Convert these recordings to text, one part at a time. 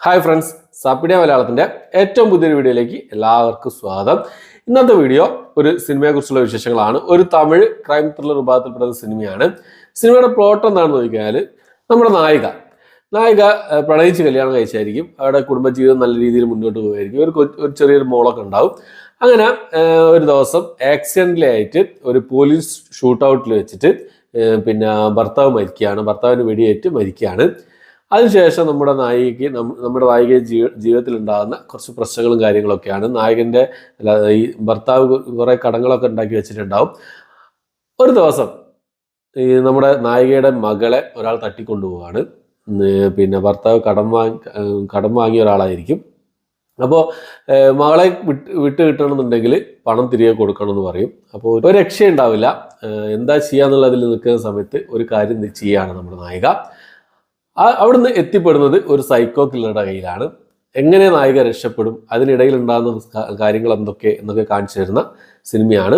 Hi friends, സപ്പിഡിയ മലയാളത്തിൻ്റെ ഏറ്റവും പുതിയൊരു വീഡിയോയിലേക്ക് എല്ലാവർക്കും സ്വാഗതം. ഇന്നത്തെ വീഡിയോ ഒരു സിനിമയെക്കുറിച്ചുള്ള വിശേഷങ്ങളാണ്. ഒരു തമിഴ് ക്രൈം ത്രില്ലർ വിഭാഗത്തിൽപ്പെടുന്ന സിനിമയാണ്. സിനിമയുടെ പ്ലോട്ട് എന്താണെന്ന് ചോദിച്ചാൽ, നമ്മുടെ നായിക പ്രണയിച്ച് കല്യാണം കഴിച്ചായിരിക്കും. അവരുടെ കുടുംബജീവിതം നല്ല രീതിയിൽ മുന്നോട്ട് പോകുമായിരിക്കും. ഒരു ചെറിയൊരു മോളൊക്കെ ഉണ്ടാവും. അങ്ങനെ ഒരു ദിവസം ആക്സിഡൻ്റിലായിട്ട് ഒരു പോലീസ് ഷൂട്ടൗട്ടിൽ വെച്ചിട്ട് ഭർത്താവിന് വെടിയേറ്റ് മരിക്കുകയാണ്. അതിനുശേഷം നമ്മുടെ നായിക ജീവിതത്തിൽ ഉണ്ടാകുന്ന കുറച്ച് പ്രശ്നങ്ങളും കാര്യങ്ങളൊക്കെയാണ്. ഈ ഭർത്താവ് കുറേ കടങ്ങളൊക്കെ ഉണ്ടാക്കി വെച്ചിട്ടുണ്ടാവും. ഒരു ദിവസം നമ്മുടെ നായികയുടെ മകളെ ഒരാൾ തട്ടിക്കൊണ്ടുപോവാണ്. ഭർത്താവ് കടം വാങ്ങിയ ഒരാളായിരിക്കും. അപ്പോൾ മകളെ വിട്ട് കിട്ടണമെന്നുണ്ടെങ്കിൽ പണം തിരികെ കൊടുക്കണമെന്ന് പറയും. അപ്പോൾ ഒരു രക്ഷയുണ്ടാവില്ല. എന്താ ചെയ്യാന്നുള്ളതിൽ നിൽക്കുന്ന സമയത്ത് ഒരു കാര്യം ചെയ്യാണ് നമ്മുടെ നായിക. അവിടുന്ന് എത്തിപ്പെടുന്നത് ഒരു സൈക്കോ കില്ലറുടെ കയ്യിലാണ്. എങ്ങനെ നായിക രക്ഷപ്പെടും, അതിനിടയിൽ ഉണ്ടാകുന്ന കാര്യങ്ങൾ എന്നൊക്കെ കാണിച്ചു തരുന്ന സിനിമയാണ്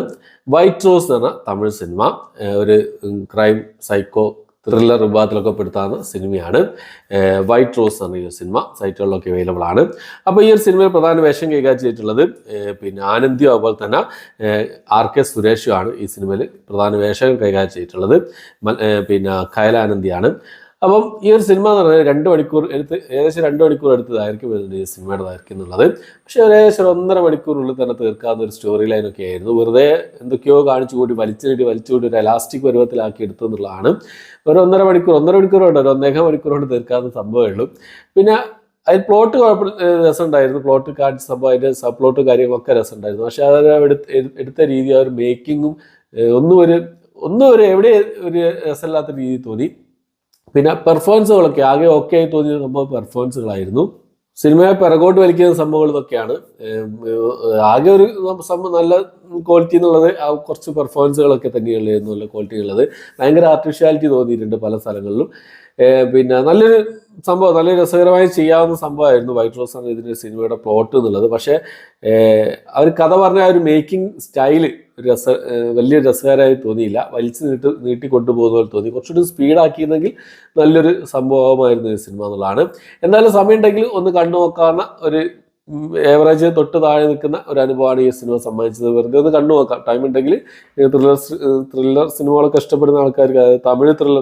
വൈറ്റ് റോസ് എന്ന തമിഴ് സിനിമ. ഒരു ക്രൈം സൈക്കോ ത്രില്ലർ വിഭാഗത്തിലൊക്കെ പെടുത്താവുന്ന സിനിമയാണ് വൈറ്റ് റോസ് എന്ന ഈ സിനിമ. സൈറ്റുകളിലൊക്കെ അവൈലബിൾ ആണ്. അപ്പോൾ ഈ ഒരു സിനിമയിൽ പ്രധാന വേഷം കൈകാര്യം ചെയ്തിട്ടുള്ളത് ആനന്ദിയോ അതുപോലെ തന്നെ RK സുരേഷുമാണ് ഈ സിനിമയിൽ പ്രധാന വേഷം കൈകാര്യം ചെയ്തിട്ടുള്ളത്. കയലാനന്ദിയാണ്. അപ്പം ഈ ഒരു സിനിമ എന്ന് പറഞ്ഞാൽ ഏകദേശം 2 മണിക്കൂർ എടുത്തതായിരിക്കും ഈ സിനിമയുടെ ദൈർഘ്യം എന്നുള്ളത്. പക്ഷേ ഏകദേശം 1.5 മണിക്കൂറിനുള്ളിൽ തന്നെ തീർക്കാവുന്ന ഒരു സ്റ്റോറി ലൈനൊക്കെ ആയിരുന്നു. വെറുതെ എന്തൊക്കെയോ കാണിച്ചു കൂടി വലിച്ചുകൂടി ഒരു എലാസ്റ്റിക് പരുവത്തിലാക്കി എടുത്തു എന്നുള്ളതാണ്. ഒരു 1.5 മണിക്കൂർ കൊണ്ട് 1.5 മണിക്കൂർ കൊണ്ട് തീർക്കാവുന്ന സംഭവമേ ഉള്ളൂ. പിന്നെ അതിൽ പ്ലോട്ട് രസമുണ്ടായിരുന്നു. പ്ലോട്ട് കാണിച്ച സംഭവം, അതിൻ്റെ സബ് പ്ലോട്ട് കാര്യങ്ങളൊക്കെ രസമുണ്ടായിരുന്നു. പക്ഷെ അത് എടുത്ത രീതി, ആ ഒരു മേക്കിങ്ങും ഒന്നും എവിടെ ഒരു രസമില്ലാത്ത രീതി തോന്നി. പിന്നെ പെർഫോമൻസുകളൊക്കെ ആകെ ഓക്കെ ആയി തോന്നിയ സംഭവം പെർഫോമൻസുകളായിരുന്നു. സിനിമയെ പിറകോട്ട് വലിക്കുന്ന സംഭവങ്ങൾ ഇതൊക്കെയാണ്. ആകെ ഒരു സംഭവം നല്ല ക്വാളിറ്റി എന്നുള്ളത് കുറച്ച് പെർഫോമൻസുകളൊക്കെ തന്നെയുള്ളായിരുന്നു നല്ല ക്വാളിറ്റി ഉള്ളത്. ഭയങ്കര ആർട്ടിഫിഷ്യാലിറ്റി തോന്നിയിട്ടുണ്ട് പല സ്ഥലങ്ങളിലും. നല്ലൊരു സംഭവം, നല്ല രസകരമായി ചെയ്യാവുന്ന സംഭവമായിരുന്നു വൈറ്റ് റോസ് എന്ന ഇതിൻ്റെ സിനിമയുടെ പ്ലോട്ട് എന്നുള്ളത്. പക്ഷേ അവർ കഥ പറഞ്ഞ ആ ഒരു മേക്കിംഗ് സ്റ്റൈല് വലിയൊരു രസകരമായി തോന്നിയില്ല. നീട്ടിക്കൊണ്ടുപോകുന്ന പോലെ തോന്നി. കുറച്ചുകൂടി സ്പീഡാക്കിയിരുന്നെങ്കിൽ നല്ലൊരു സംഭവമായിരുന്നു ഈ സിനിമ എന്നുള്ളതാണ്. എന്തായാലും സമയമുണ്ടെങ്കിൽ ഒന്ന് കണ്ടു നോക്കാവുന്ന ഒരു ഏവറേജ് തൊട്ട് താഴെ നിൽക്കുന്ന ഒരു അനുഭവമാണ് ഈ സിനിമ സമ്മാനിച്ചത്. വെറുതെ ഒന്ന് കണ്ടു നോക്കാം. ടൈം ഉണ്ടെങ്കിൽ ത്രില്ലർ സിനിമകളൊക്കെ ഇഷ്ടപ്പെടുന്ന ആൾക്കാർക്ക്, അതായത്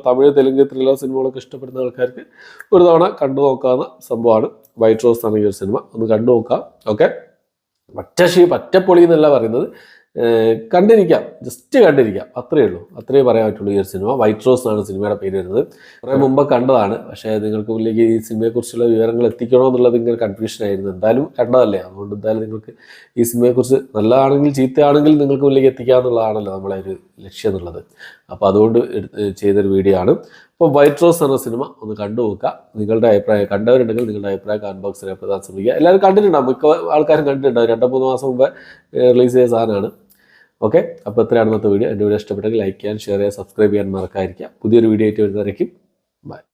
തമിഴ് തെലുങ്ക് ത്രില്ലർ സിനിമകളൊക്കെ ഇഷ്ടപ്പെടുന്ന ആൾക്കാർക്ക് ഒരു തവണ കണ്ടു നോക്കാവുന്ന സംഭവമാണ് വൈറ്റ് റോസ് എന്ന ഈ ഒരു സിനിമ. ഒന്ന് കണ്ടു നോക്കാം. ഓക്കെ, പറ്റപ്പൊളി എന്നല്ല പറയുന്നത്, കണ്ടിരിക്കാം, ജസ്റ്റ് കണ്ടിരിക്കാം, അത്രയേ ഉള്ളൂ. അത്രയേ പറയാൻ പറ്റുള്ളൂ. ഈ ഒരു സിനിമ വൈറ്റ് റോസ് എന്നാണ് സിനിമയുടെ പേര് വരുന്നത്. കുറേ മുമ്പ് കണ്ടതാണ്. പക്ഷേ നിങ്ങൾക്ക് മുന്നിലേക്ക് ഈ സിനിമയെക്കുറിച്ചുള്ള വിവരങ്ങൾ എത്തിക്കണോ എന്നുള്ളത് ഇങ്ങനെ കൺഫ്യൂഷൻ ആയിരുന്നു. എന്തായാലും കണ്ടതല്ലേ, അതുകൊണ്ട് എന്തായാലും നിങ്ങൾക്ക് ഈ സിനിമയെക്കുറിച്ച് നല്ലതാണെങ്കിൽ ചീത്തയാണെങ്കിൽ നിങ്ങൾക്ക് മുന്നിലേക്ക് എത്തിക്കാന്നുള്ളതാണല്ലോ നമ്മളെ ഒരു ലക്ഷ്യം എന്നുള്ളത്. അപ്പോൾ അതുകൊണ്ട് ചെയ്തൊരു വീഡിയോ ആണ്. അപ്പോൾ വൈറ്റ് റോസ് എന്ന സിനിമ ഒന്ന് കണ്ടു നോക്കുക. നിങ്ങളുടെ അഭിപ്രായം, കണ്ടവരുണ്ടെങ്കിൽ നിങ്ങളുടെ അഭിപ്രായം കമന്റ് ബോക്സിൽ രേഖപ്പെടുത്താൻ ശ്രമിക്കുക. എല്ലാവരും കണ്ടിട്ടുണ്ടാവും, മിക്ക ആൾക്കാരും കണ്ടിട്ടുണ്ടാവും. 2-3 മാസം മുമ്പ് റിലീസ് ചെയ്ത സാധനമാണ്. ഓക്കെ, അപ്പോൾ എത്രയാണ് ഇന്നത്തെ വീഡിയോ. എൻ്റെ വീഡിയോ ഇഷ്ടപ്പെട്ടെങ്കിൽ ലൈക്ക് ചെയ്യാൻ, ഷെയർ ചെയ്യാൻ, സബ്സ്ക്രൈബ് ചെയ്യാൻ മറക്കാതിരിക്കുക. പുതിയൊരു വീഡിയോ ആയിട്ട് വരുന്നതായിരിക്കും. ബൈ.